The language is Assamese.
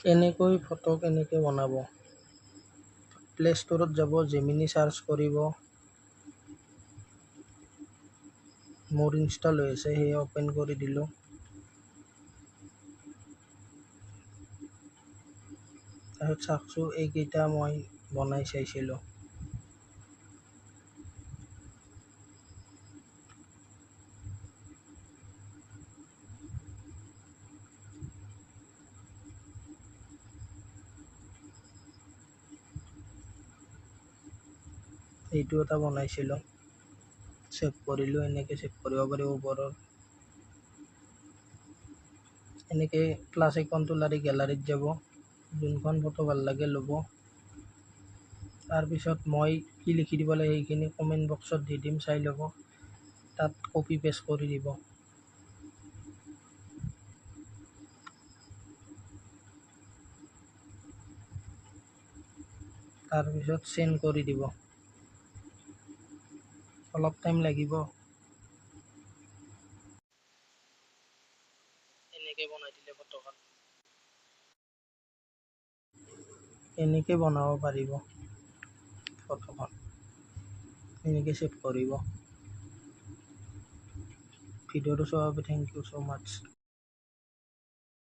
এনেকৈ ফটো কেনেকৈ বনাব? প্লে ষ্টৰত যাব, জেমিনি চাৰ্চ কৰিব। মোৰ ইনষ্টল হৈ আছে, সেয়ে অ'পেন কৰি দিলোঁ। তাৰপিছত চাওকচোন, এইকেইটা মই বনাই চাইছিলোঁ। এইটো এটা বনাইছিলোঁ, ছেভ কৰিলোঁ। এনেকৈ ছেভ কৰিব পাৰিব ওপৰৰ। এনেকৈ প্লাছ আইকনটো লাৰি গেলাৰীত যাব, যোনখন ফটো ভাল লাগে ল'ব। তাৰপিছত মই কি লিখি দিব লাগে সেইখিনি কমেণ্ট বক্সত দি দিম, চাই ল'ব। তাত কপি পেষ্ট কৰি দিব। তাৰপিছত চেণ্ড কৰি দিব। অলপ টাইম লাগিব। এনেকৈ বনাই দিলে ফটোখন। এনেকৈ বনাব পাৰিব ফটোখন। এনেকৈ ছেভ কৰিব। ভিডিঅ'টো চোৱাৰ বাবে থেংক ইউ ছ' মাছ।